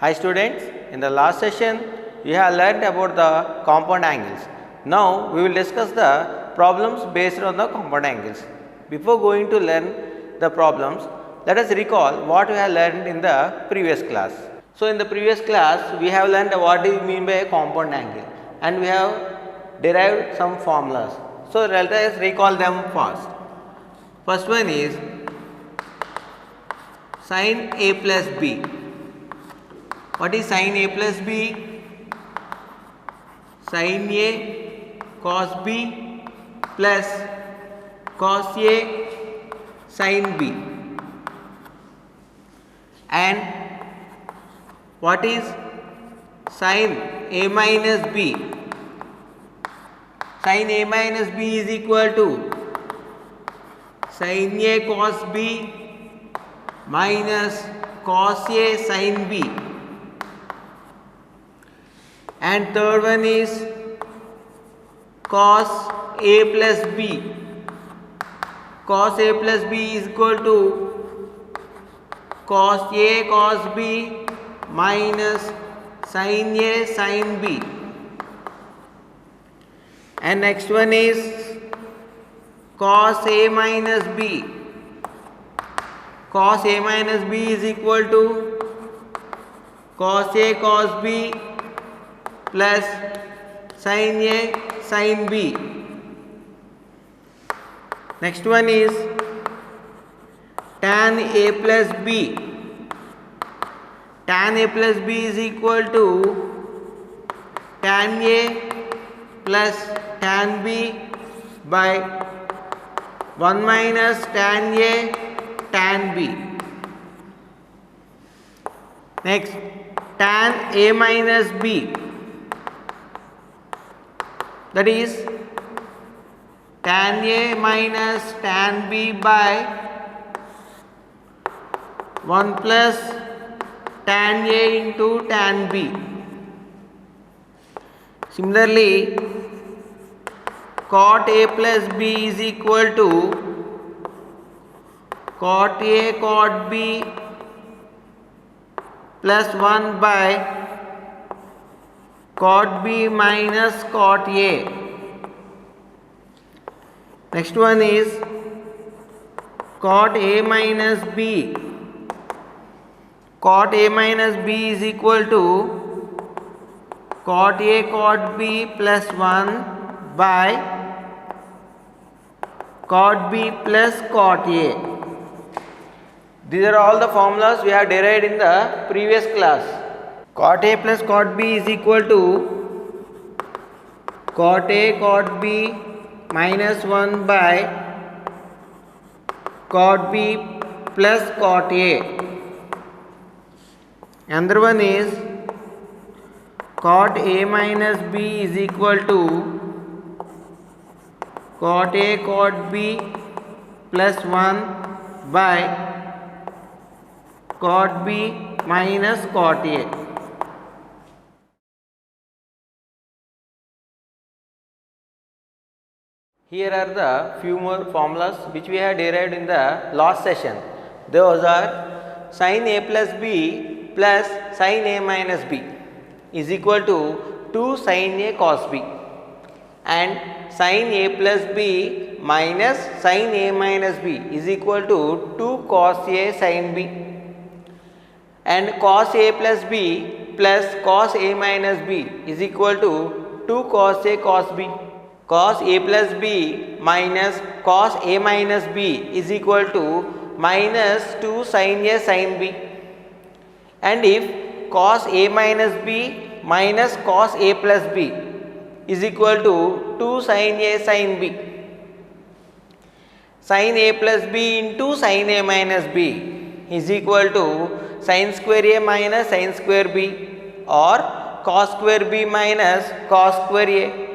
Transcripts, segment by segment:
Hi students, in the last session we have learnt about the compound angles. Now we will discuss the problems based on the compound angles. Before going to learn the problems, let us recall what we have learned in the previous class. So in the previous class we have learned what do you mean by a compound angle and we have derived some formulas. So let us recall them first. First one is sin A plus B. What is sin A plus B? Sin A cos B plus cos A sin B. And what is sin A minus B? Sin A minus B is equal to sin A cos B minus cos A sin B. And third one is cos A plus B. Cos A plus B is equal to cos A cos B minus sin A sin B. And next one is cos A minus B. Cos A minus B is equal to cos A cos B plus sin A sin B. Next one is tan A plus B. Tan A plus B is equal to tan A plus tan B by 1 minus tan A tan B. Next, tan A minus B, that is tan A minus tan B by 1 plus tan A into tan B. Similarly, cot A plus B is equal to cot A cot B plus 1 by cot B minus cot A. Next one is cot A minus B. Cot A minus B is equal to cot A cot B plus 1 by cot B plus cot A. These are all the formulas we have derived in the previous class. Cot A plus cot B is equal to cot A cot B minus 1 by cot B plus cot A. Another one is cot A minus B is equal to cot A cot B plus 1 by cot B minus cot A. Here are the few more formulas which we have derived in the last session. Those are sin A plus B plus sin A minus B is equal to 2 sin A cos B, and sin A plus B minus sin A minus B is equal to 2 cos A sin B, and cos A plus B plus cos A minus B is equal to 2 cos A cos B. Cos A plus B minus cos A minus B is equal to minus 2 sin A sin B. And if cos A minus B minus cos A plus B is equal to 2 sin A sin B, sin A plus B into sin A minus B is equal to sin square A minus sin square B, or cos square B minus cos square A.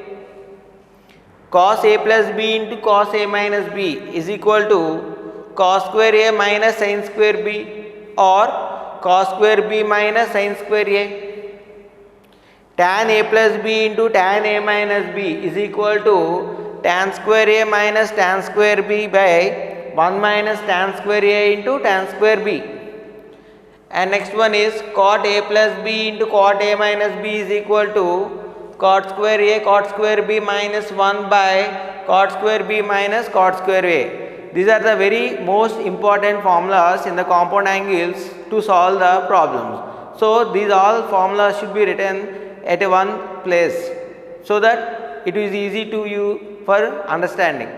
Cos A plus B into cos A minus B is equal to cos square A minus sin square B, or cos square B minus sin square A. Tan A plus B into tan A minus B is equal to tan square A minus tan square B by 1 minus tan square A into tan square B. and next one is cot A plus B into cot A minus B is equal to cot square A cot square B minus 1 by cot square B minus cot square A. These are the very most important formulas in the compound angles to solve the problems. So these all formulas should be written at one place so that it is easy to you for understanding.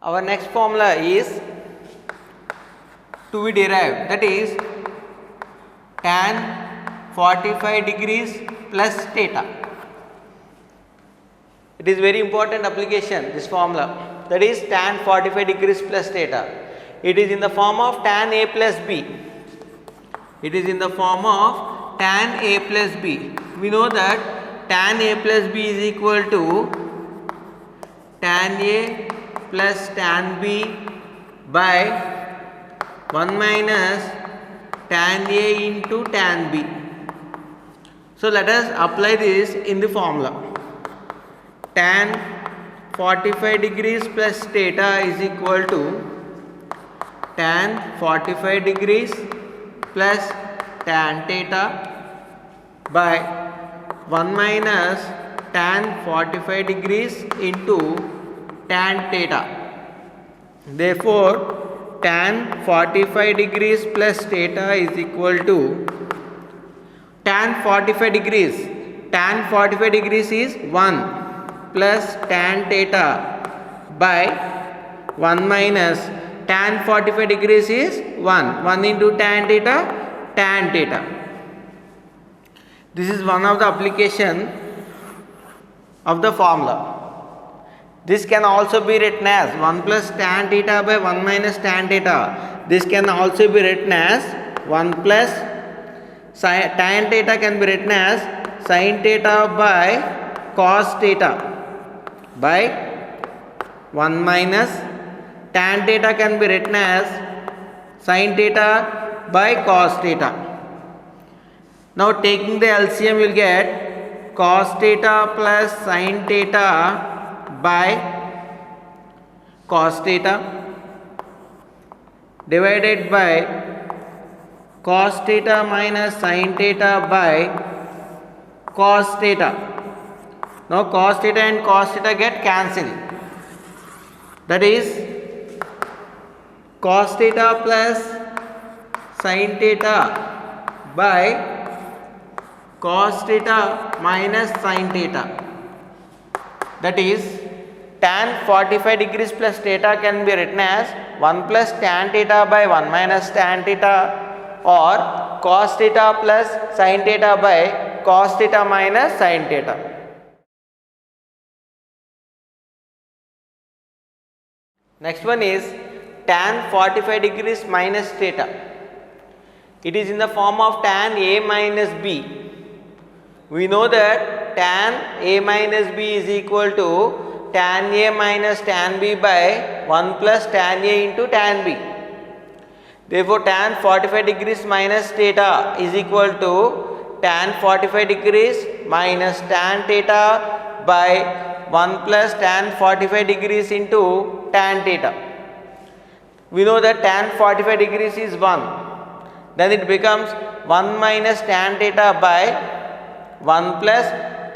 Our next formula is to be derived, that is tan 45 degrees plus theta. It is very important application, this formula, that is tan 45 degrees plus theta. It is in the form of tan A plus B. It is in the form of tan A plus B. We know that tan A plus B is equal to tan A plus tan B by 1 minus tan A into tan B. So let us apply this in the formula. Tan 45 degrees plus theta is equal to tan 45 degrees plus tan theta by 1 minus tan 45 degrees into tan theta. Therefore, tan 45 degrees plus theta is equal to tan 45 degrees. Tan 45 degrees is 1 plus tan theta by 1 minus tan 45 degrees is 1. 1 into tan theta, tan theta. This is one of the application of the formula. This can also be written as 1 plus tan theta by 1 minus tan theta. This can also be written as 1 plus tan theta can be written as sin theta by cos theta by 1 minus tan theta can be written as sin theta by cos theta. Now taking the LCM you will get cos theta plus sin theta by cos theta divided by cos theta minus sin theta by cos theta. Now cos theta and cos theta get cancelled. That is cos theta plus sin theta by cos theta minus sin theta. That is tan 45 degrees plus theta can be written as 1 plus tan theta by 1 minus tan theta or cos theta plus sin theta by cos theta minus sin theta. Next one is tan 45 degrees minus theta. It is in the form of tan A minus B. We know that tan A minus B is equal to tan A minus tan B by 1 plus tan A into tan B. Therefore, tan 45 degrees minus theta is equal to tan 45 degrees minus tan theta by 1 plus tan 45 degrees into tan theta. We know that tan 45 degrees is 1. Then it becomes 1 minus tan theta by 1 plus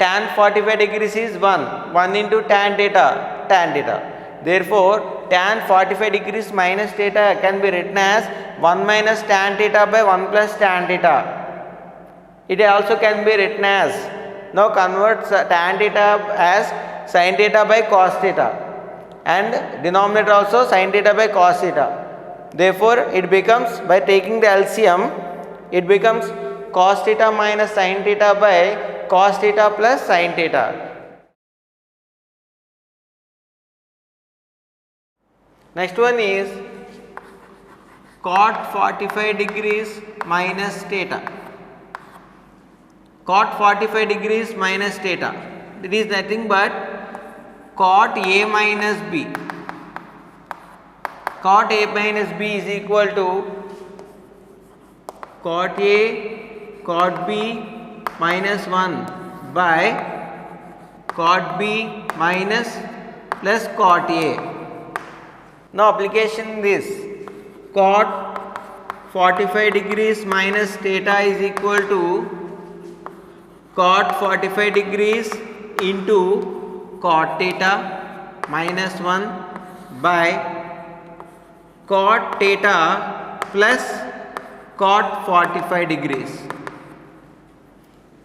tan 45 degrees is 1. 1 into tan theta, tan theta. Therefore, tan 45 degrees minus theta can be written as 1 minus tan theta by 1 plus tan theta. It also can be written as, now convert tan theta as sin theta by cos theta and denominator also sin theta by cos theta. Therefore, it becomes, by taking the LCM, it becomes cos theta minus sin theta by cos theta plus sin theta. Next one is cot 45 degrees minus theta. Cot 45 degrees minus theta. It is nothing but cot A minus B. Cot A minus B is equal to cot A cot B minus 1 by cot B minus plus cot A. Now application this cot 45 degrees minus theta is equal to cot 45 degrees into cot theta minus 1 by cot theta plus cot 45 degrees.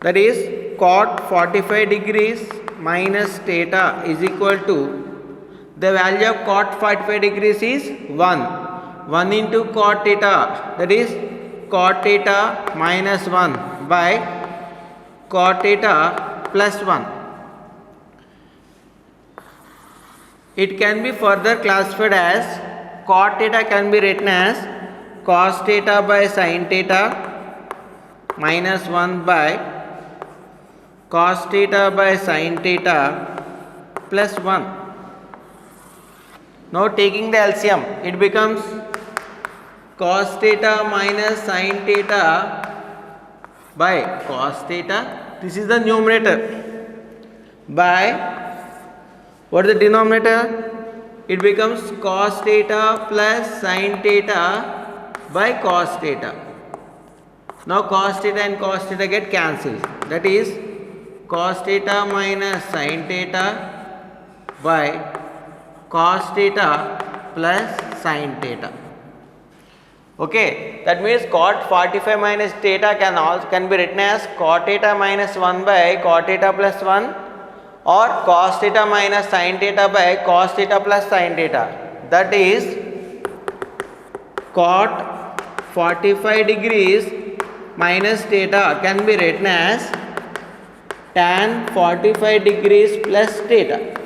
That is cot 45 degrees minus theta is equal to, the value of cot 45 degrees is 1. 1 into cot theta, that is cot theta minus 1 by cot theta plus 1. It can be further classified as cot theta can be written as cos theta by sin theta minus 1 by cos theta by sin theta plus 1. Now taking the LCM, it becomes cos theta minus sin theta by cos theta, this is the numerator, by what is the denominator? It becomes cos theta plus sin theta by cos theta. Now cos theta and cos theta get cancelled, that is cos theta minus sin theta by cos theta plus sin theta. Okay, that means cot 45 minus theta can be written as cot theta minus 1 by cot theta plus 1 or cos theta minus sin theta by cos theta plus sin theta. That is cot 45 degrees minus theta can be written as tan 45 degrees plus theta.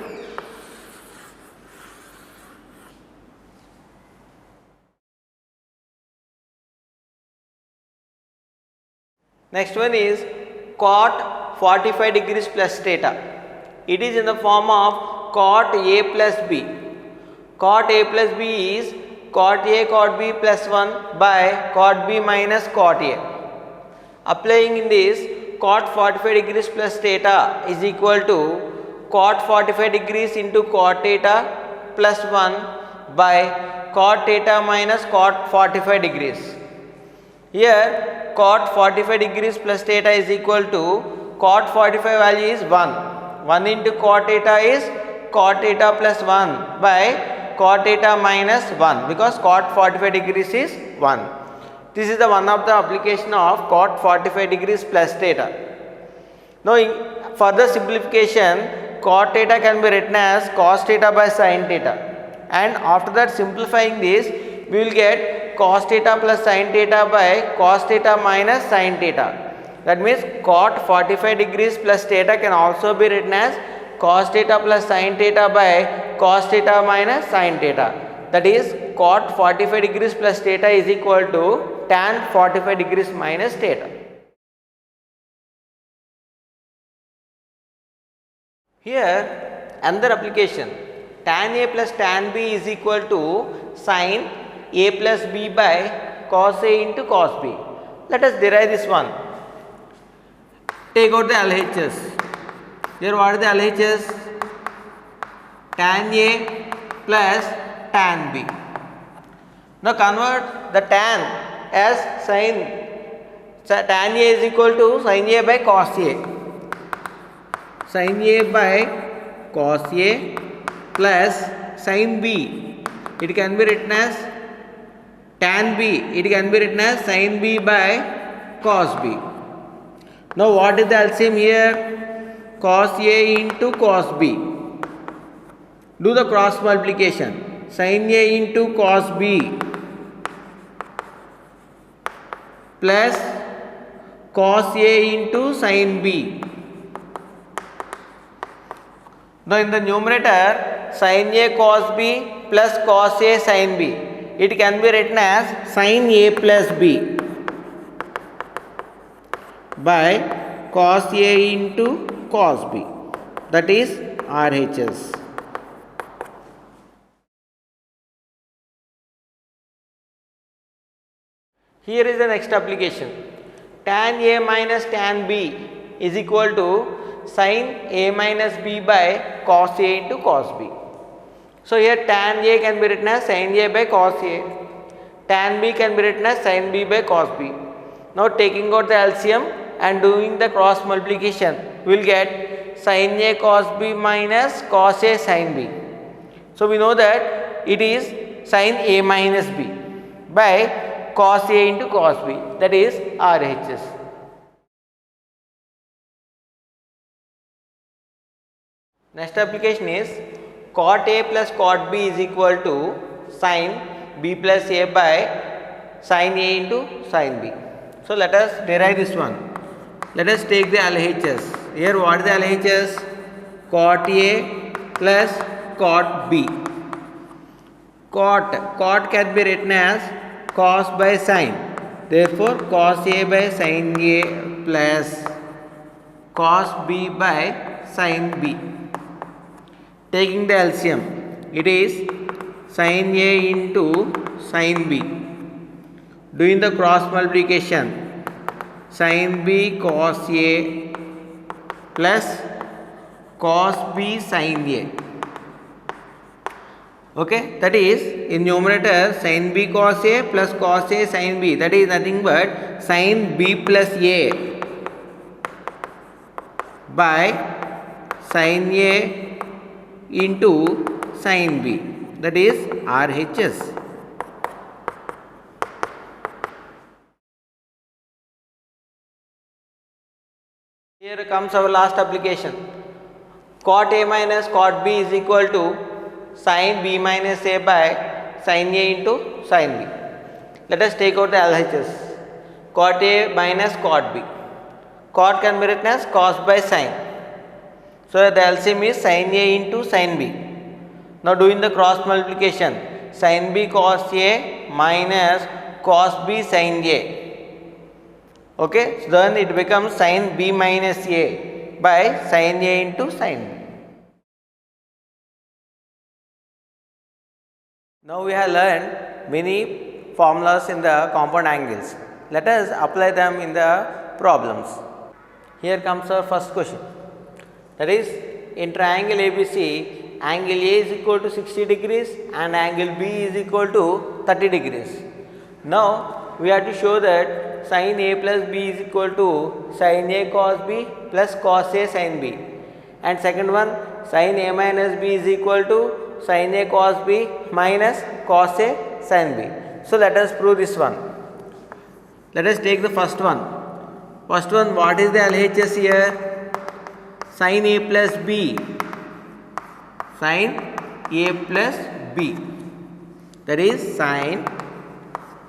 Next one is cot 45 degrees plus theta. It is in the form of cot A plus B. Cot A plus B is cot A cot B plus 1 by cot B minus cot A. Applying in this, cot 45 degrees plus theta is equal to cot 45 degrees into cot theta plus 1 by cot theta minus cot 45 degrees. Here cot 45 degrees plus theta is equal to cot 45 value is 1. 1 into cot theta is cot theta plus 1 by cot theta minus 1 because cot 45 degrees is 1. This is the one of the application of cot 45 degrees plus theta. Now in further simplification, cot theta can be written as cos theta by sin theta, and after that simplifying this we will get cos theta plus sin theta by cos theta minus sin theta. That means cot 45 degrees plus theta can also be written as cos theta plus sin theta by cos theta minus sin theta. That is cot 45 degrees plus theta is equal to tan 45 degrees minus theta. Here another application, tan A plus tan B is equal to sin A plus B by cos A into cos B. Let us derive this one. Take out the LHS. Here what are the LHS? Tan A plus tan B. Now convert the tan as sin. Tan A is equal to sin A by cos A. Sin A by cos A plus sin B. It can be written as tan B. It can be written as sin B by cos B. Now what is the LCM here? Cos A into cos B. Do the cross multiplication. Sin A into cos B plus cos A into sin B. Now in the numerator, sin A cos B plus cos A sin B. It can be written as sin A plus B by cos A into cos B, that is RHS. Here is the next application. Tan A minus tan B is equal to sin A minus B by cos A into cos B. So here tan A can be written as sin A by cos A. Tan B can be written as sin B by cos B. Now taking out the LCM and doing the cross multiplication, we will get sin A cos B minus cos A sin B. So we know that it is sin A minus B by cos A into cos B, that is RHS. Next application is cot A plus cot B is equal to sin B plus A by sin A into sin B. So let us derive this one. Let us take the LHS. Here what is the LHS? Cot A plus cot B. Cot can be written as cos by sin. Therefore cos A by sin A plus cos B by sin B. Taking the LCM, it is sin A into sin B. Doing the cross multiplication, sin B cos A plus cos B sin A. Okay, that is in numerator sin B cos A plus cos A sin B, that is nothing but sin B plus A by sin A into sin B, that is RHS. Here comes our last application. Cot A minus cot B is equal to sin B minus A by sin A into sin B. Let us take out the LHS. Cot A minus cot B. Cot can be written as cos by sin. So the LCM is sin A into sin B. Now doing the cross multiplication, sin B cos A minus cos B sin A. Okay, so then it becomes sin B minus A by sin A into sin B. Now we have learned many formulas in the compound angles. Let us apply them in the problems. Here comes our first question. That is, in triangle ABC, angle A is equal to 60 degrees and angle B is equal to 30 degrees. Now we have to show that sin A plus B is equal to sin A cos B plus cos A sin B. And second one, sin A minus B is equal to sin A cos B minus cos A sin B. So let us prove this one. Let us take the first one. First one, what is the LHS here? Sin A plus B. Sin A plus B. That is sin.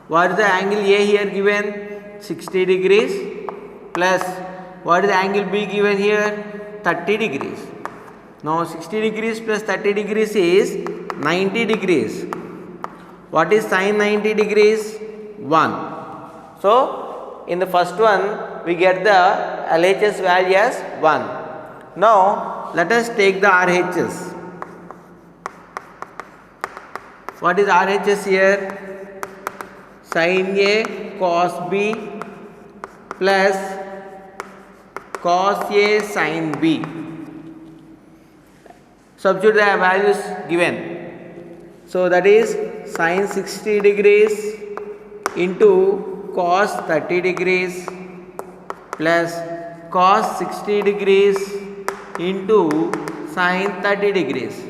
What is the angle A here given? 60 degrees plus what is the angle B given here? 30 degrees. Now 60 degrees plus 30 degrees is 90 degrees. What is sin 90 degrees? 1. So in the first one we get the LHS value as 1. Now let us take the RHS. What is RHS here? Sin A cos B plus cos A sin B. Substitute the values given. So that is sin 60 degrees into cos 30 degrees plus cos 60 degrees into sin 30 degrees.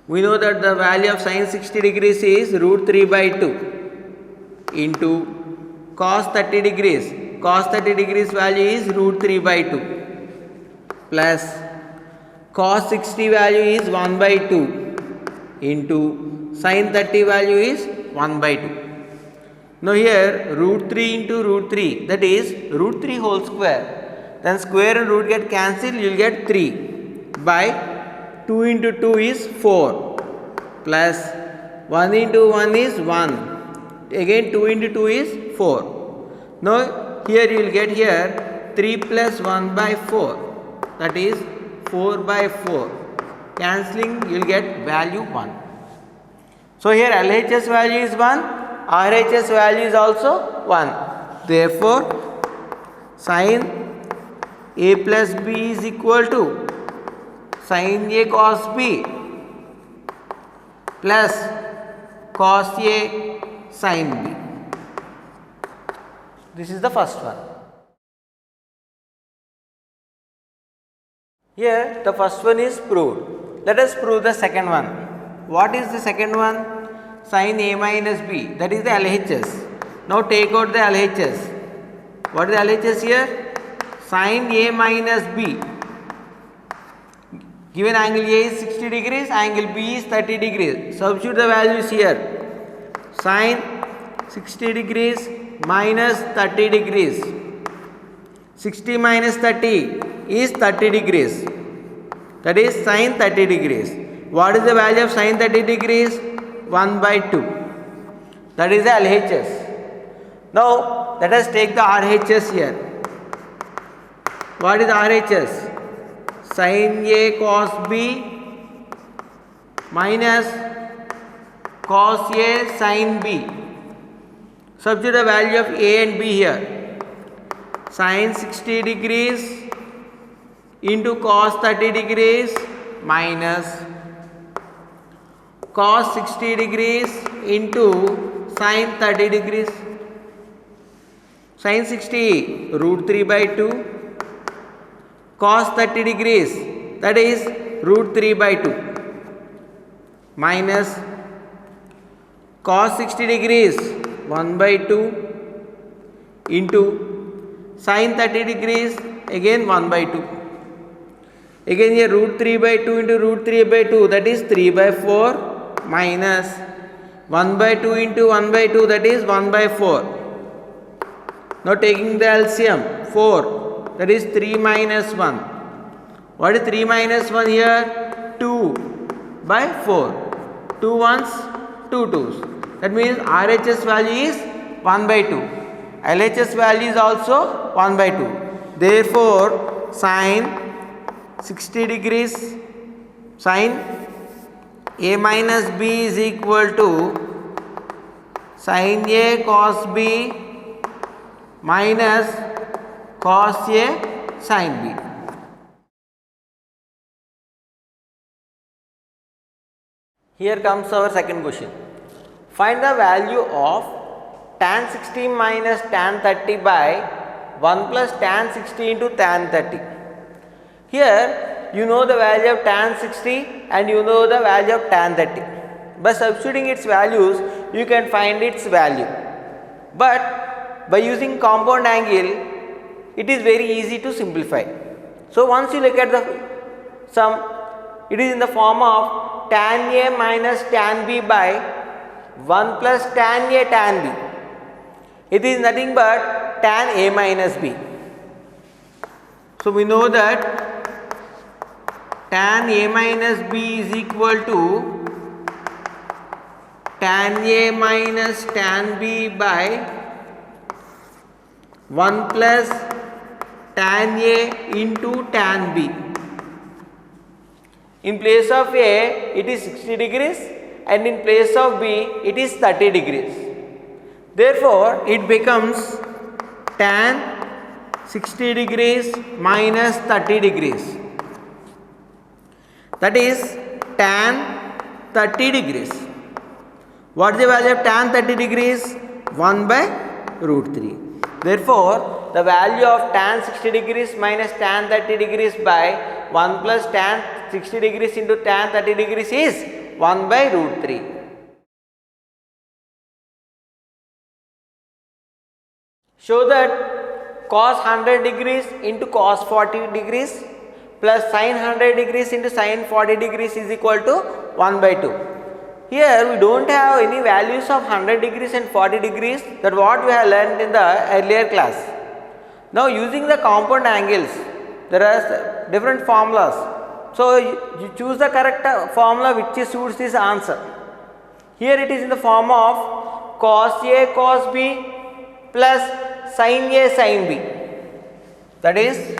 We know that the value of sin 60 degrees is root 3 by 2 into cos 30 degrees. Cos 30 degrees value is root 3 by 2 plus cos 60 value is 1 by 2 into sin 30 value is 1 by 2. Now here root 3 into root 3, that is root 3 whole square. Then square and root get cancelled, you will get 3 by 2 into 2 is 4 plus 1 into 1 is 1. Again 2 into 2 is 4. Now here you will get here 3 plus 1 by 4, that is 4 by 4. Cancelling you will get value 1. So here LHS value is 1, RHS value is also 1. Therefore sin A plus B is equal to sin A cos B plus cos A sin B. This is the first one. Here the first one is proved. Let us prove the second one. What is the second one? Sin A minus B, that is the LHS. Now take out the LHS. What is the LHS here? Sin A minus B. Given angle A is 60 degrees, angle B is 30 degrees. Substitute the values here. Sin 60 degrees minus 30 degrees. 60 minus 30 is 30 degrees. That is sin 30 degrees. What is the value of sin 30 degrees? 1 by 2. That is the LHS. Now let us take the RHS here. What is RHS? Sin A cos B minus cos A sin B. Substitute the value of A and B here. Sin 60 degrees into cos 30 degrees minus cos 60 degrees into sin 30 degrees. Sin 60 root 3 by 2. Cos 30 degrees, that is root 3 by 2 minus cos 60 degrees 1 by 2 into sin 30 degrees again 1 by 2. Again here root 3 by 2 into root 3 by 2, that is 3 by 4 minus 1 by 2 into 1 by 2, that is 1 by 4. Now taking the LCM 4. That is 3 minus 1. What is 3 minus 1 here? 2 by 4. 2 ones, 2 2s. That means RHS value is 1 by 2. LHS value is also 1 by 2. Therefore, sin 60 degrees, sin A minus B is equal to sin A cos B minus cos A sin B. Here comes our second question. Find the value of tan 60 minus tan 30 by 1 plus tan 60 into tan 30. Here you know the value of tan 60 and you know the value of tan 30. By substituting its values, you can find its value. But by using compound angle, it is very easy to simplify. So once you look at the sum, it is in the form of tan A minus tan B by 1 plus tan A tan B. It is nothing but tan A minus B. So we know that tan A minus B is equal to tan A minus tan B by 1 plus tan A into tan B. In place of A, it is 60 degrees and in place of B, it is 30 degrees. Therefore, it becomes tan 60 degrees minus 30 degrees. That is tan 30 degrees. What is the value of tan 30 degrees? 1 by root 3. Therefore, the value of tan 60 degrees minus tan 30 degrees by 1 plus tan 60 degrees into tan 30 degrees is 1 by root 3. Show that cos 100 degrees into cos 40 degrees plus sin 100 degrees into sin 40 degrees is equal to 1 by 2. Here we don't have any values of 100 degrees and 40 degrees, that what we have learned in the earlier class. Now using the compound angles, there are different formulas. So you choose the correct formula which suits this answer. Here it is in the form of cos A cos B plus sin A sin B. That is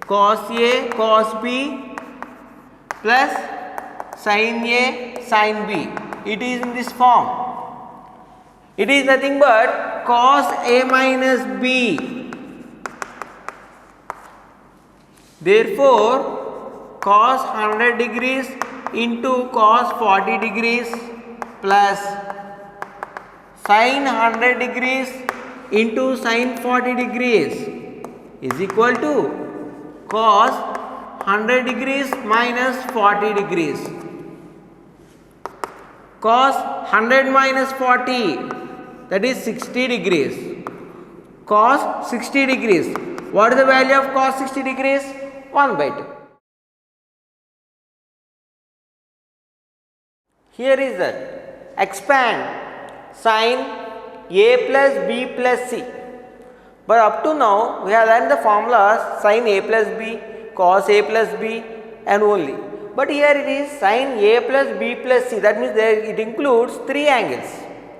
cos A cos B plus sin A sin B. It is in this form. It is nothing but cos A minus B. Therefore, cos 100 degrees into cos 40 degrees plus sin 100 degrees into sin 40 degrees is equal to cos 100 degrees minus 40 degrees. Cos 100 minus 40, that is 60 degrees. Cos 60 degrees. What is the value of cos 60 degrees? 1 by 2. Here is that expand sin a plus b plus c. But up to now we have learned the formulas sin a plus b, cos a plus b and only. But here it is sin a plus b plus c, that means there it includes 3 angles.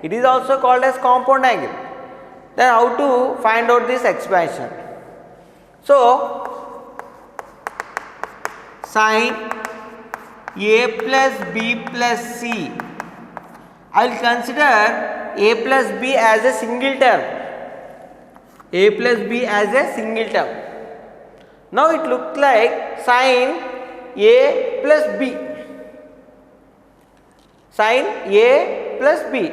It is also called as compound angle. Then how to find out this expansion? So sin a plus b plus c, I will consider a plus b as a single term. A plus b as a single term. Now it looks like sin a plus b. Sin a plus b.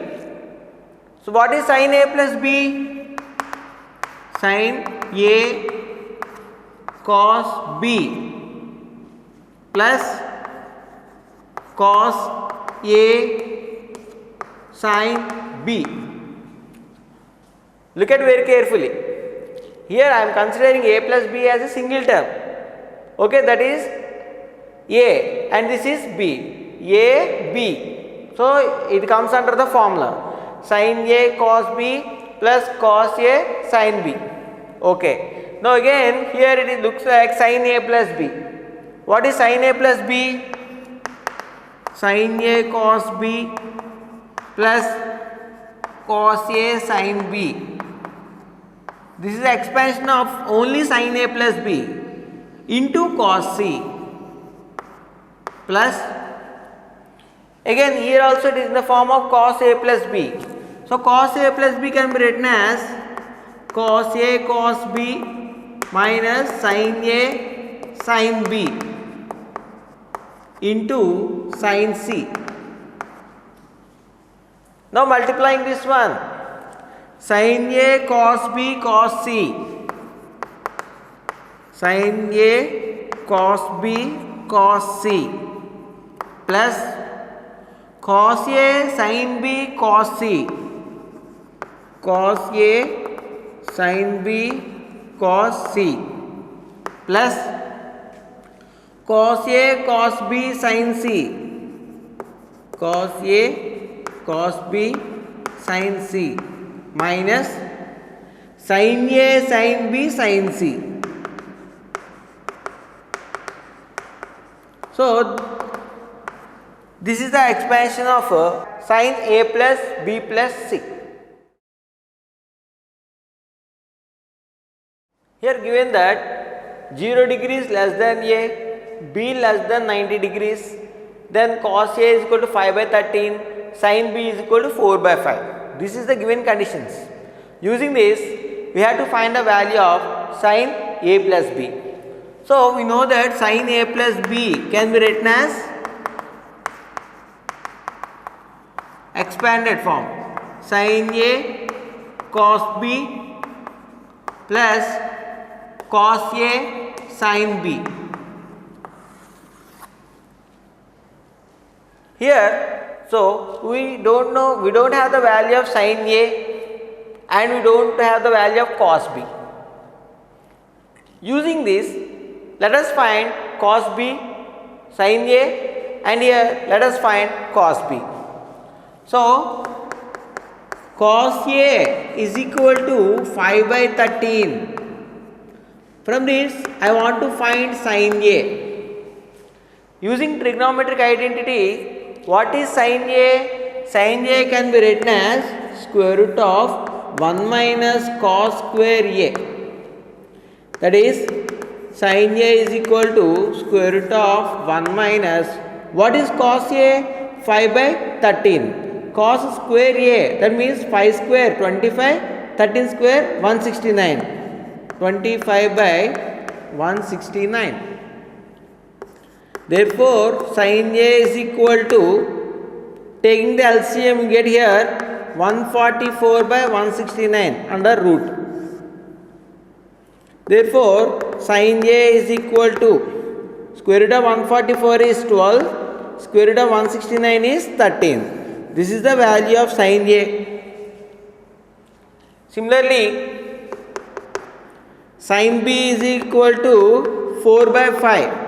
So what is sin a plus b? Sin a cos b plus cos a sin b. Look at very carefully. Here I am considering a plus b as a single term. Okay, that is a and this is b. A, b. So it comes under the formula sin a cos b plus cos a sin b. Okay. Now again here it looks like sin a plus b. What is sin a plus b? Sin a cos b plus cos a sin b. This is the expansion of only sin a plus b into cos c plus, again here also it is in the form of cos a plus b. So cos a plus b can be written as cos a cos b minus sin a sin b into sin c. Now multiplying this one, sin a cos b cos c, sin a cos b cos c plus cos a sin b cos c, cos a sin b cos c plus cos a cos b sin c, cos a cos b sin c minus sin a sin b sin c. So this is the expansion of sin a plus b plus c. Here given that 0 degrees less than a, b less than 90 degrees, then cos a is equal to 5 by 13, sin b is equal to 4 by 5. This is the given conditions. Using this we have to find the value of sin a plus b. So we know that sin a plus b can be written as expanded form sin a cos b plus cos a sin b. Here, so we don't have the value of sin a and we don't have the value of cos b. Using this, let us find cos b, sin a, and here let us find cos b. So cos a is equal to 5 by 13. From this I want to find sin a. Using trigonometric identity, what is sin a? Sin a can be written as square root of 1 minus cos square a. That is sin a is equal to square root of 1 minus, what is cos a? 5 by 13. Cos square a, that means 5 square 25, 13 square 169. 25 by 169. Therefore, sin A is equal to, taking the LCM you get here 144 by 169 under root. Therefore, sin A is equal to square root of 144 is 12, square root of 169 is 13. This is the value of sin A. Similarly, sin B is equal to 4 by 5.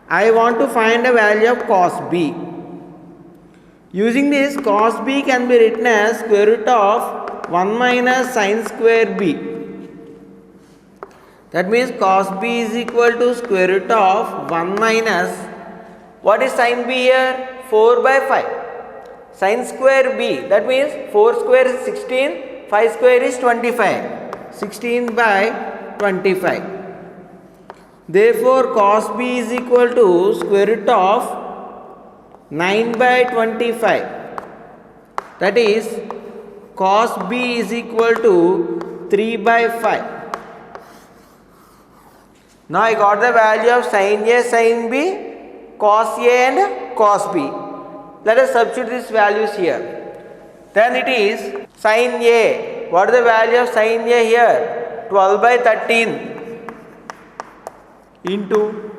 I want to find the value of cos B. Using this, cos B can be written as square root of 1 minus sin square B. That means cos B is equal to square root of 1 minus, what is sin B here? 4 by 5. Sin square B, that means 4 square is 16, 5 square is 25. 16 by 25. Therefore, cos B is equal to square root of 9 by 25. That is, cos B is equal to 3 by 5. Now I got the value of sin A, sin B, cos A and cos B. Let us substitute these values here. Then it is sin A. What is the value of sin A here? 12 by 13 into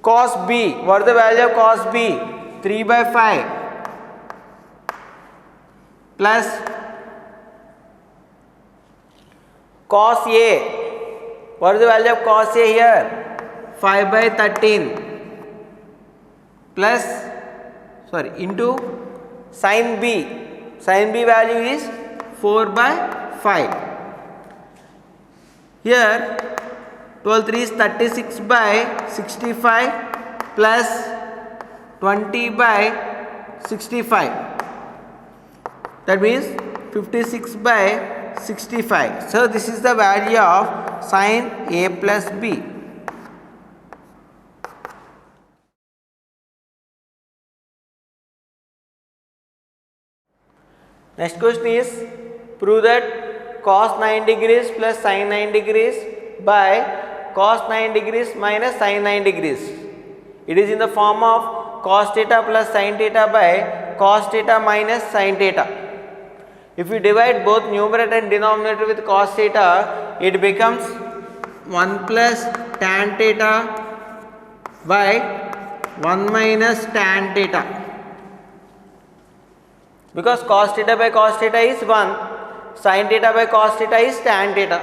cos B. What is the value of cos B? 3 by 5 plus cos A. What is the value of cos A here? 5 by 13 plus, into sin B. Sin B value is 4 by 5. Here 12 3 is 36 by 65 plus 20 by 65. That means 56 by 65. So this is the value of sin A plus B. Next question is, prove that cos 9 degrees plus sin 9 degrees by cos 9 degrees minus sin 9 degrees. It is in the form of cos theta plus sin theta by cos theta minus sin theta. If we divide both numerator and denominator with cos theta, it becomes 1 plus tan theta by 1 minus tan theta. Because cos theta by cos theta is 1, sin theta by cos theta is tan theta.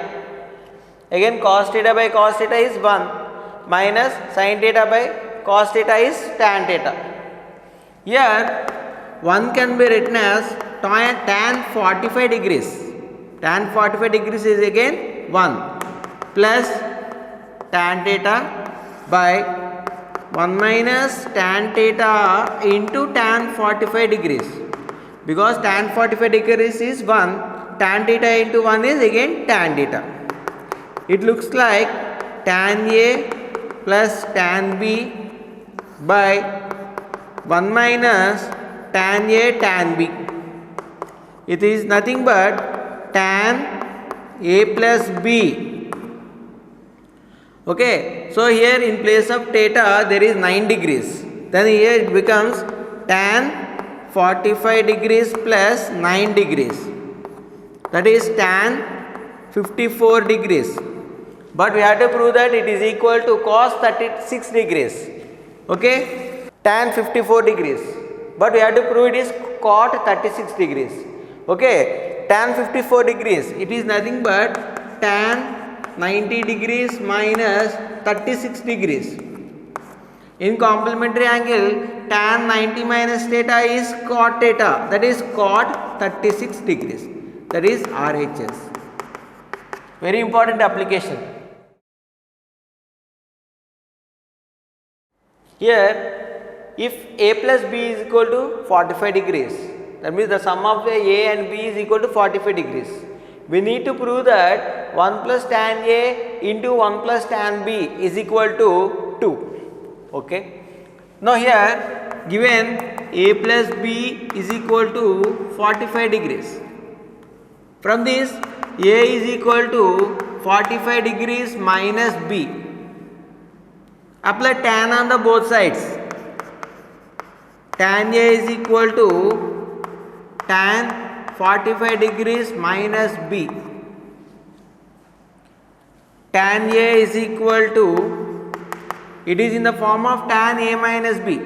Again, cos theta by cos theta is 1 minus sin theta by cos theta is tan theta. Here 1 can be written as tan 45 degrees. Tan 45 degrees is again 1 plus tan theta by 1 minus tan theta into tan 45 degrees. Because tan 45 degrees is 1, tan theta into 1 is again tan theta. It looks like tan A plus tan B by 1 minus tan A tan B. It is nothing but tan A plus B. Okay, so here in place of theta there is 9 degrees. Then here it becomes tan 45 degrees plus 9 degrees. That is tan 54 degrees. But we have to prove that it is equal to cos 36 degrees. Okay, tan 54 degrees. But we have to prove it is cot 36 degrees. Okay, tan 54 degrees. It is nothing but tan 90 degrees minus 36 degrees. In complementary angle, tan 90 minus theta is cot theta. That is cot 36 degrees. That is RHS. Very important application. Here, if A plus B is equal to 45 degrees, that means the sum of A and B is equal to 45 degrees. We need to prove that 1 plus tan A into 1 plus tan B is equal to 2. Okay. Now here, given A plus B is equal to 45 degrees. From this, A is equal to 45 degrees minus B. Apply tan on the both sides. Tan A is equal to tan 45 degrees minus B. Tan A is equal to, it is in the form of tan A minus B.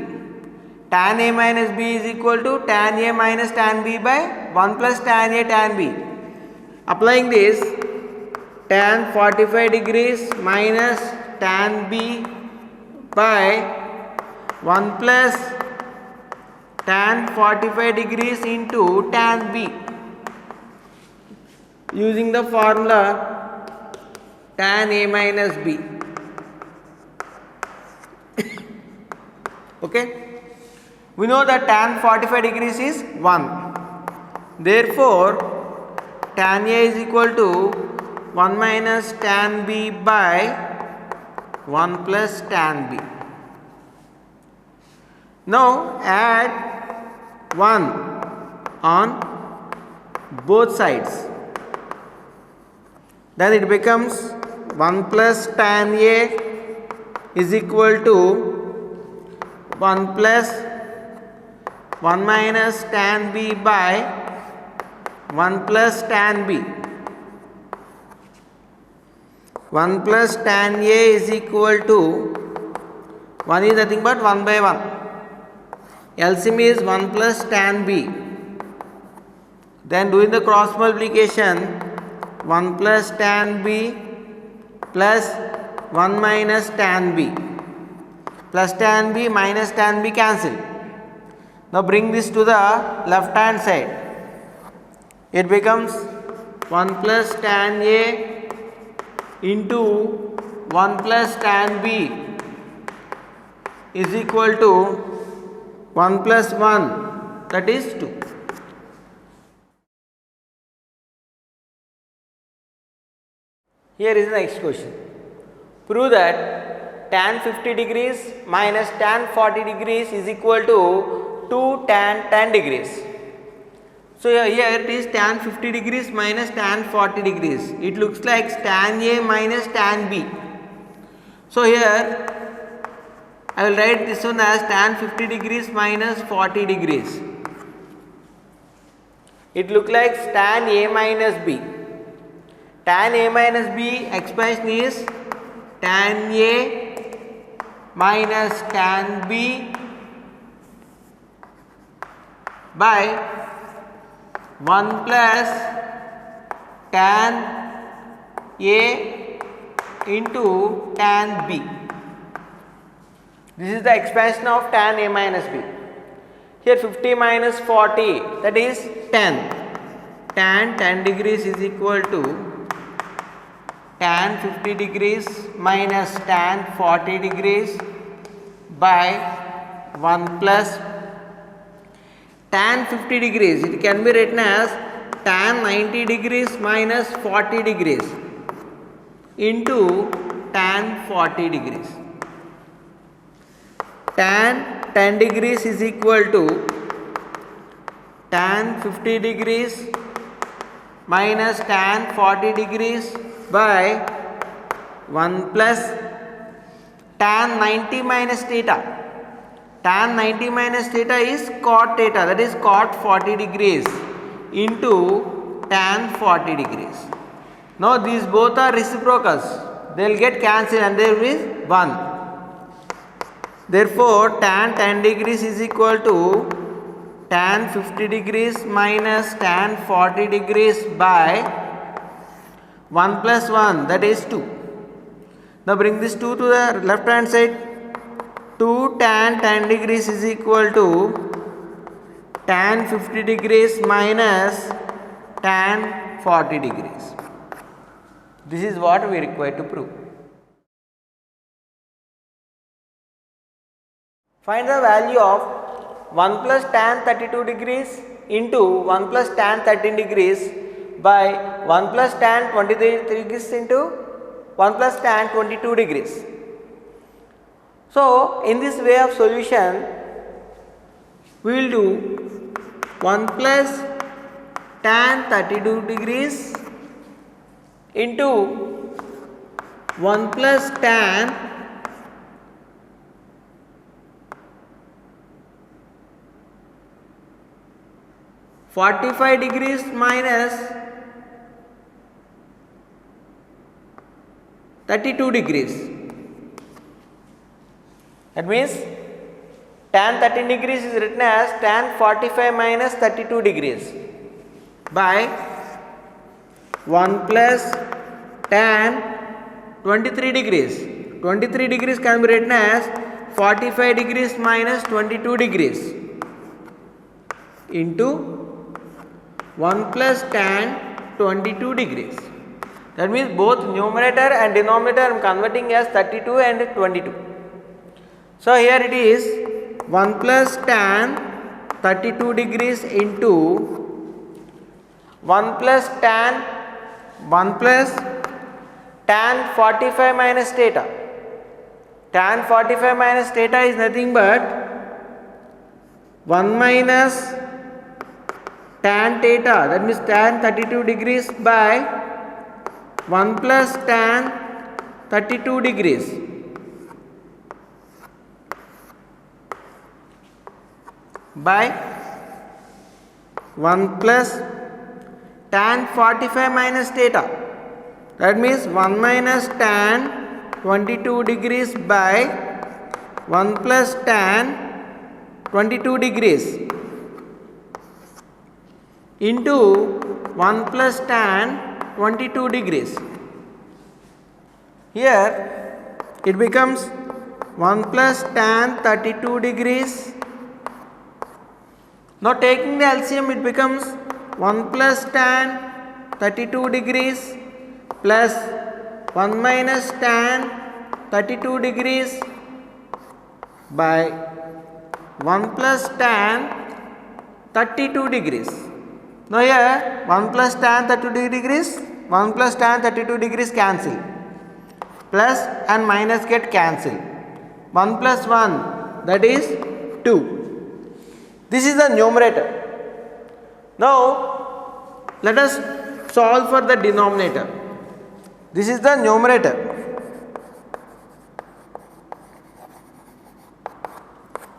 Tan A minus B is equal to tan A minus tan B by 1 plus tan A tan B. Applying this, tan 45 degrees minus tan B by 1 plus tan 45 degrees into tan B. Using the formula tan A minus B. Okay. We know that tan 45 degrees is 1. Therefore, tan A is equal to 1 minus tan B by 1 plus tan B. Now add 1 on both sides. Then it becomes 1 plus tan A is equal to 1 plus 1 minus tan B by 1 plus tan B. 1 plus tan A is equal to 1 is nothing but 1 by 1. LCM is 1 plus tan B. Then doing the cross multiplication, 1 plus tan B plus 1 minus tan B. Plus tan B minus tan B cancel. Now bring this to the left hand side. It becomes 1 plus tan A into 1 plus tan B is equal to 1 plus 1, that is 2. Here is the next question. Prove that tan 50 degrees minus tan 40 degrees is equal to 2 tan 10 degrees. So here it is tan 50 degrees minus tan 40 degrees. It looks like tan A minus tan B. So here I will write this one as tan 50 degrees minus 40 degrees. It looks like tan A minus B. Tan A minus B expression is tan A minus tan B by 1 plus tan A into tan B. This is the expansion of tan A minus B. Here 50 minus 40, that is 10. Tan 10 degrees is equal to tan 50 degrees minus tan 40 degrees by 1 plus tan 50 degrees. It can be written as tan 90 degrees minus 40 degrees into tan 40 degrees. Tan 10 degrees is equal to tan 50 degrees minus tan 40 degrees by 1 plus tan 90 minus theta. Tan 90 minus theta is cot theta, that is cot 40 degrees into tan 40 degrees. Now these both are reciprocals, they will get cancelled and there is 1. Therefore tan 10 degrees is equal to tan 50 degrees minus tan 40 degrees by 1 plus 1, that is 2. Now bring this 2 to the left hand side. 2 tan 10 degrees is equal to tan 50 degrees minus tan 40 degrees. This is what we require to prove. Find the value of 1 plus tan 32 degrees into 1 plus tan 13 degrees by 1 plus tan 23 degrees into 1 plus tan 22 degrees. So in this way of solution, we will do 1 plus tan 32 degrees into 1 plus tan 45 degrees minus 32 degrees. That means tan 13 degrees is written as tan 45 minus 32 degrees by 1 plus tan 23 degrees. 23 degrees can be written as 45 degrees minus 22 degrees into 1 plus tan 22 degrees. That means both numerator and denominator I am converting as 32 and 22. So here it is 1 plus tan 32 degrees into 1 plus tan 45 minus theta. Tan 45 minus theta is nothing but 1 minus tan theta, that means tan 32 degrees by 1 plus tan 32 degrees by 1 plus tan 45 minus theta, that means 1 minus tan 22 degrees by 1 plus tan 22 degrees into 1 plus tan 22 degrees. Here it becomes 1 plus tan 32 degrees. Now taking the LCM, it becomes 1 plus tan 32 degrees plus 1 minus tan 32 degrees by 1 plus tan 32 degrees. Now here 1 plus tan 32 degrees, 1 plus tan 32 degrees cancel, plus and minus get cancelled. 1 plus 1, that is 2. This is the numerator. Now let us solve for the denominator. This is the numerator.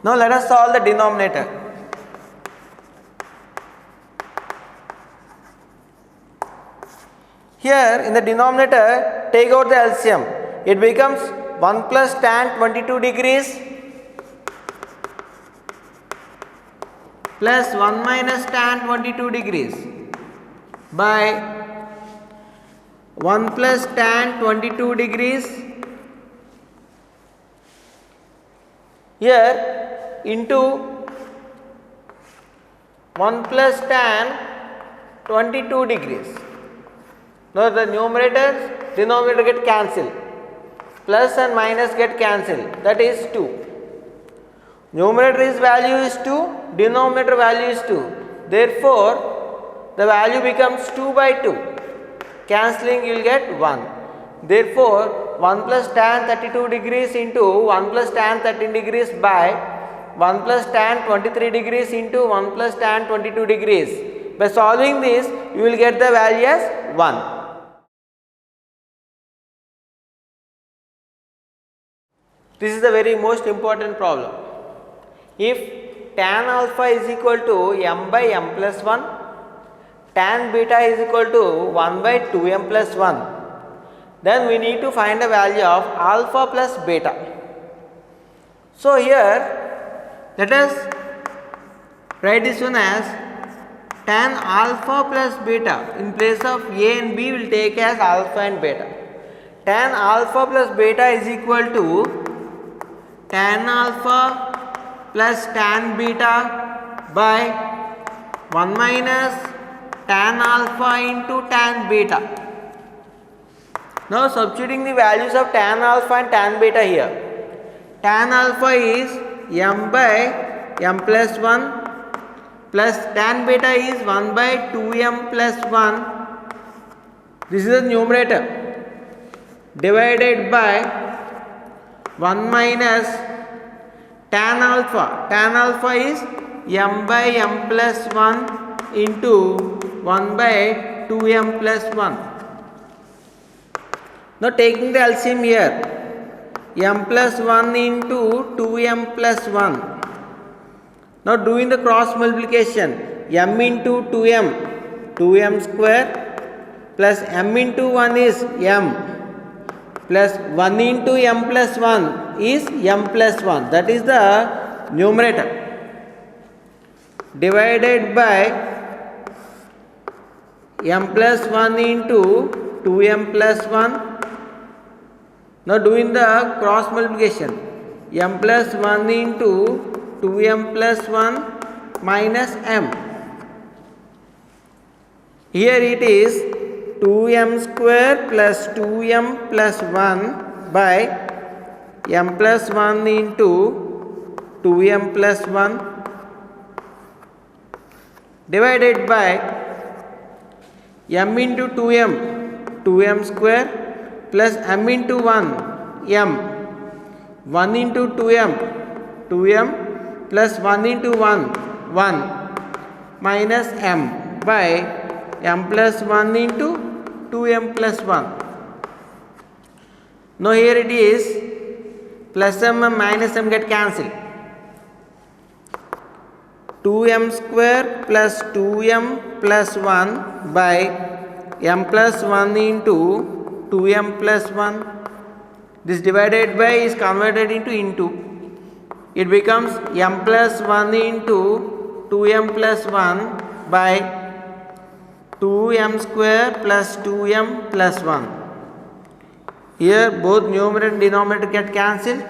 Now let us solve the denominator. Here in the denominator, take out the LCM. It becomes 1 plus tan 22 degrees plus 1 minus tan 22 degrees by 1 plus tan 22 degrees here into 1 plus tan 22 degrees. Now the numerator, denominator get cancelled, plus and minus get cancelled, that is 2. Numerator value is 2, denominator value is 2. Therefore, the value becomes 2 by 2. Cancelling, you will get 1. Therefore, 1 plus tan 32 degrees into 1 plus tan 13 degrees by 1 plus tan 23 degrees into 1 plus tan 22 degrees. By solving this, you will get the value as 1. This is the very most important problem. If tan alpha is equal to m by m plus 1, tan beta is equal to 1 by 2m plus 1, then we need to find the value of alpha plus beta. So here let us write this one as tan alpha plus beta. In place of a and b, we will take as alpha and beta. Tan alpha plus beta is equal to tan alpha plus tan beta by 1 minus tan alpha into tan beta. Now substituting the values of tan alpha and tan beta here. Tan alpha is m by m plus 1 plus tan beta is 1 by 2m plus 1. This is the numerator, divided by 1 minus tan alpha. Tan alpha is m by m plus 1 into 1 by 2m plus 1. Now taking the LCM here, m plus 1 into 2m plus 1. Now doing the cross multiplication, m into 2m, 2m square plus m into 1 is m plus 1 into m plus 1 is m plus 1. That is the numerator. Divided by m plus 1 into 2m plus 1. Now doing the cross multiplication, m plus 1 into 2m plus 1 minus m. Here it is 2m square plus 2m plus 1 by m plus 1 into 2m plus 1 divided by m into 2m square plus m into 1 m, 1 into 2m plus 1 into 1 minus m by m plus 1 into 2m plus 1. Now here it is plus m and minus m get cancelled. 2m square plus 2m plus 1 by m plus 1 into 2m plus 1. This divided by is converted into. It becomes m plus 1 into 2m plus 1 by 2m square plus 2m plus 1. Here both numerator and denominator get cancelled.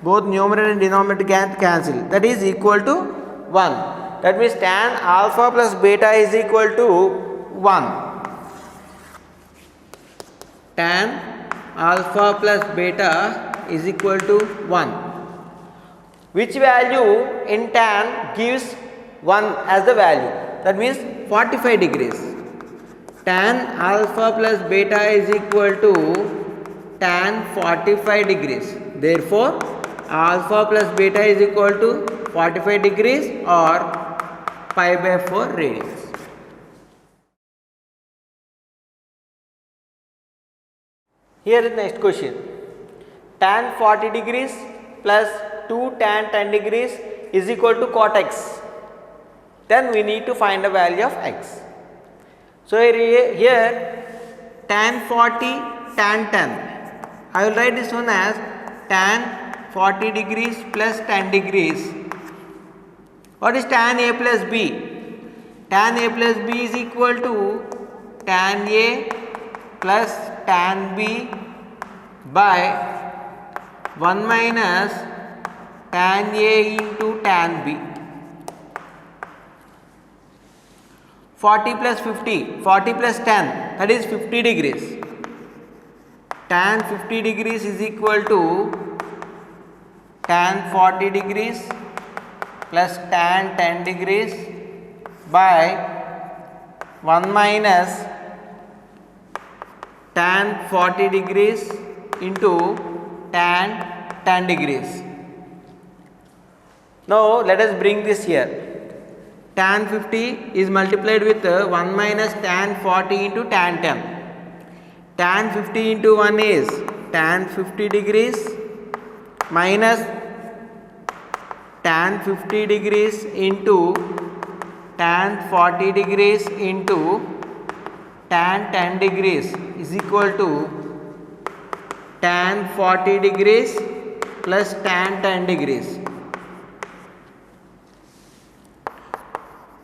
Both numerator and denominator get cancelled. That is equal to 1. That means tan alpha plus beta is equal to 1. Tan alpha plus beta is equal to 1. Which value in tan gives 1 as the value? That means 45 degrees. Tan alpha plus beta is equal to tan 45 degrees. Therefore, alpha plus beta is equal to 45 degrees or pi by 4 radians. Here is the next question. Tan 40 degrees plus 2 tan 10 degrees is equal to cot x. Then we need to find the value of x. So here tan 40 tan 10. I will write this one as tan 40 degrees plus 10 degrees. What is tan a plus b? Tan a plus b is equal to tan a plus tan b by 1 minus tan a into tan b. 40 plus 50, 40 plus 10, that is 50 degrees. Tan 50 degrees is equal to tan 40 degrees plus tan 10 degrees by 1 minus tan 40 degrees into tan 10 degrees. Now let us bring this here. Tan 50 is multiplied with 1 minus tan 40 into tan 10. Tan 50 into 1 is tan 50 degrees minus tan 50 degrees into tan 40 degrees into tan 10 degrees is equal to tan 40 degrees plus tan 10 degrees.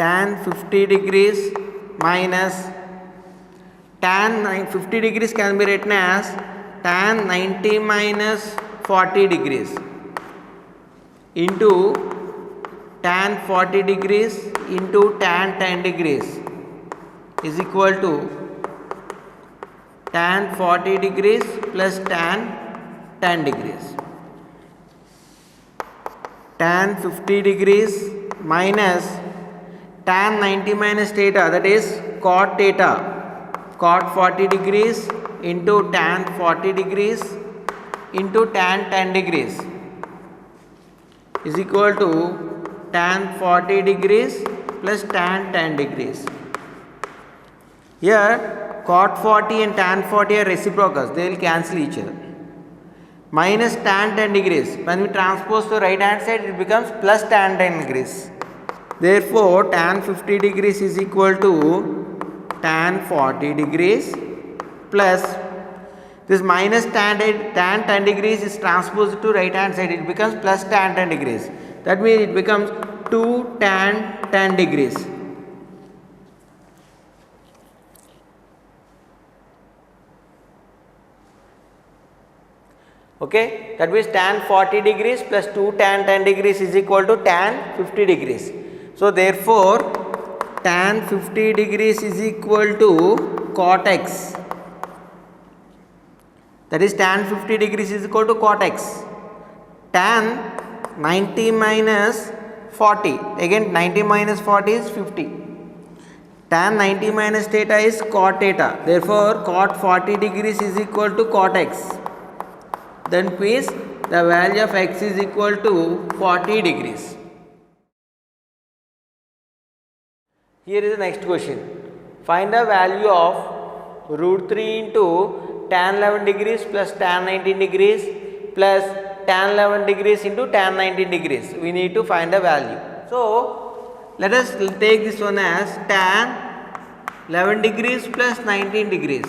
Tan 50 degrees minus tan 50 degrees can be written as tan 90 minus 40 degrees into tan 40 degrees into tan 10 degrees is equal to tan 40 degrees plus tan 10 degrees. Tan 50 degrees minus tan 90 minus theta, that is cot theta, cot 40 degrees into tan 40 degrees into tan 10 degrees is equal to tan 40 degrees plus tan 10 degrees. Here cot 40 and tan 40 are reciprocals, they will cancel each other. Minus tan 10 degrees, when we transpose to right hand side it becomes plus tan 10 degrees. Therefore, tan 50 degrees is equal to tan 40 degrees plus this minus tan 10 degrees is transposed to right hand side. It becomes plus tan 10 degrees. That means it becomes 2 tan 10 degrees. Okay, that means tan 40 degrees plus 2 tan 10 degrees is equal to tan 50 degrees. So therefore, tan 50 degrees is equal to cot x. That is tan 50 degrees is equal to cot x. Tan 90 minus 40. Again 90 minus 40 is 50. Tan 90 minus theta is cot theta. Therefore, cot 40 degrees is equal to cot x. Then please the value of x is equal to 40 degrees. Here is the next question. Find the value of root 3 into tan 11 degrees plus tan 19 degrees plus tan 11 degrees into tan 19 degrees. We need to find the value. So, let us take this one as tan 11 degrees plus 19 degrees.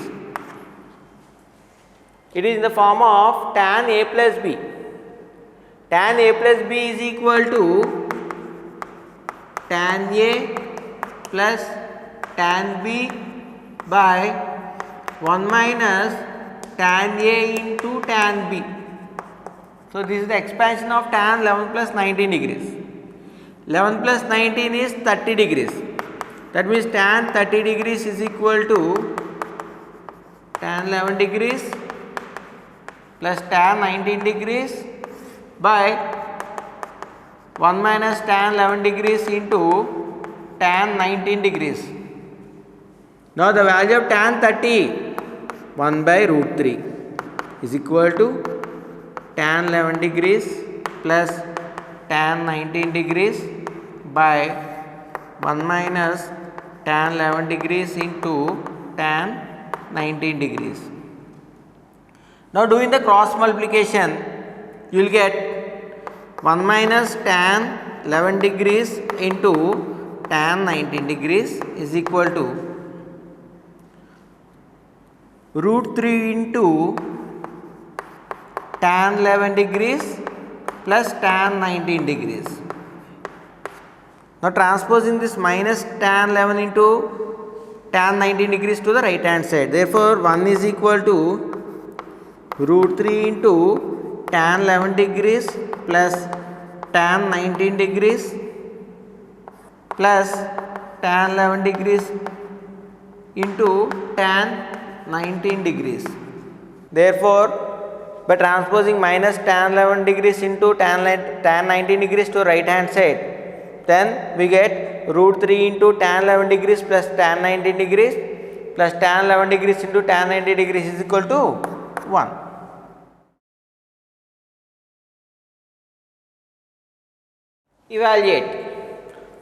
It is in the form of tan a plus b. Tan a plus b is equal to tan a plus tan b by 1 minus tan a into tan b. So, this is the expansion of tan 11 plus 19 degrees. 11 plus 19 is 30 degrees. That means tan 30 degrees is equal to tan 11 degrees plus tan 19 degrees by 1 minus tan 11 degrees into tan 19 degrees. Now the value of tan 30, 1 by root 3 is equal to tan 11 degrees plus tan 19 degrees by 1 minus tan 11 degrees into tan 19 degrees. Now doing the cross multiplication, you will get 1 minus tan 11 degrees into tan 19 degrees is equal to root 3 into tan 11 degrees plus tan 19 degrees. Now transposing this minus tan 11 into tan 19 degrees to the right hand side. Therefore, 1 is equal to root 3 into tan 11 degrees plus tan 19 degrees plus tan 11 degrees into tan 19 degrees. Therefore, by transposing minus tan 11 degrees into tan 19 degrees to right hand side, then we get root 3 into tan 11 degrees plus tan 19 degrees plus tan 11 degrees into tan 90 degrees is equal to 1. Evaluate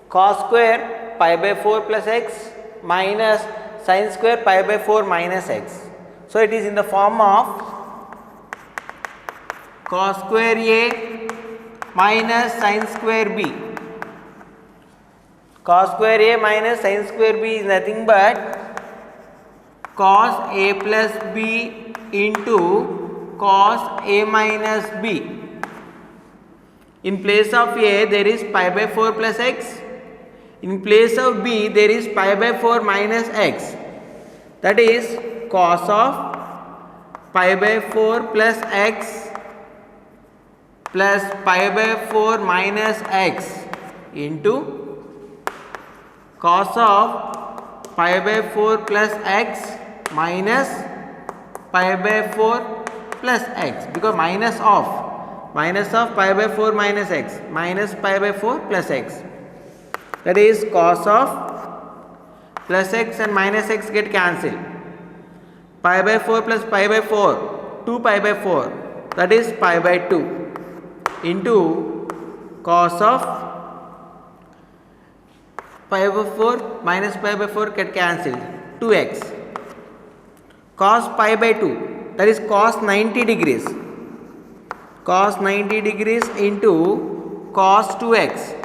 cos square pi by 4 plus x minus sin square pi by 4 minus x. So, it is in the form of cos square a minus sin square b. Cos square a minus sin square b is nothing but cos a plus b into cos a minus b. In place of a there is pi by 4 plus x. In place of b there is pi by 4 minus x. That is cos of pi by 4 plus x plus pi by 4 minus x into cos of pi by 4 plus x minus pi by 4 plus x, because minus of pi by 4 minus x minus pi by 4 plus x. That is cos of plus x and minus x get cancelled. Pi by 4 plus pi by 4, 2 pi by 4, that is pi by 2 into cos of pi by 4 minus pi by 4 get cancelled, 2x. Cos pi by 2, that is cos 90 degrees. Cos 90 degrees into cos 2x.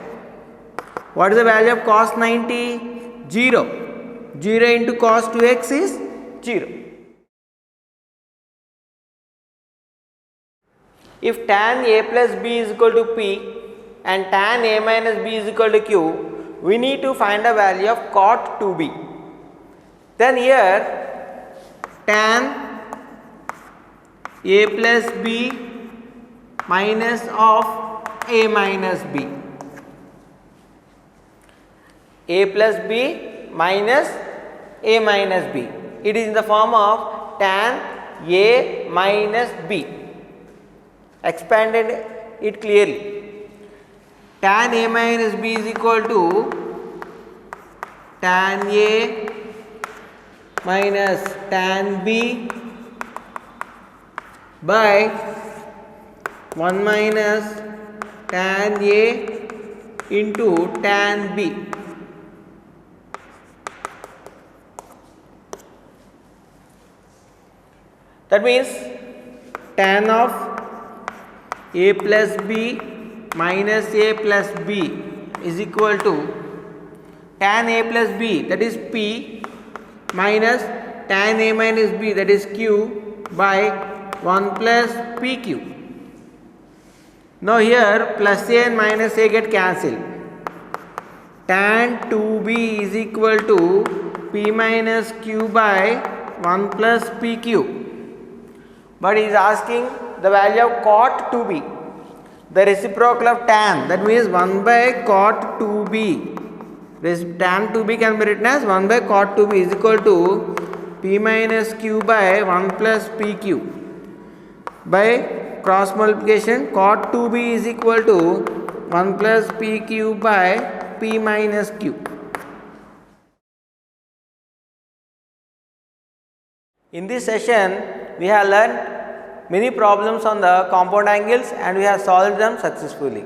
What is the value of cos 90? 0. 0 into cos 2x is 0. If tan a plus b is equal to p and tan a minus b is equal to q, we need to find the value of cot 2b. Then here tan a plus b minus of a minus b. A plus b minus a minus b. It is in the form of tan a minus b. Expanded it clearly. Tan a minus b is equal to tan a minus tan b by 1 minus tan a into tan b. That means tan of a plus b minus a plus b is equal to tan a plus b, that is p, minus tan a minus b, that is q, by 1 plus pq. Now here plus a and minus a get cancelled. Tan 2b is equal to p minus q by 1 plus pq. But he is asking the value of cot 2b, the reciprocal of tan, that means 1 by cot 2b. Tan 2b can be written as 1 by cot 2b is equal to p minus q by 1 plus pq. By cross multiplication, cot 2b is equal to 1 plus pq by p minus q. In this session, we have learned many problems on the compound angles and we have solved them successfully.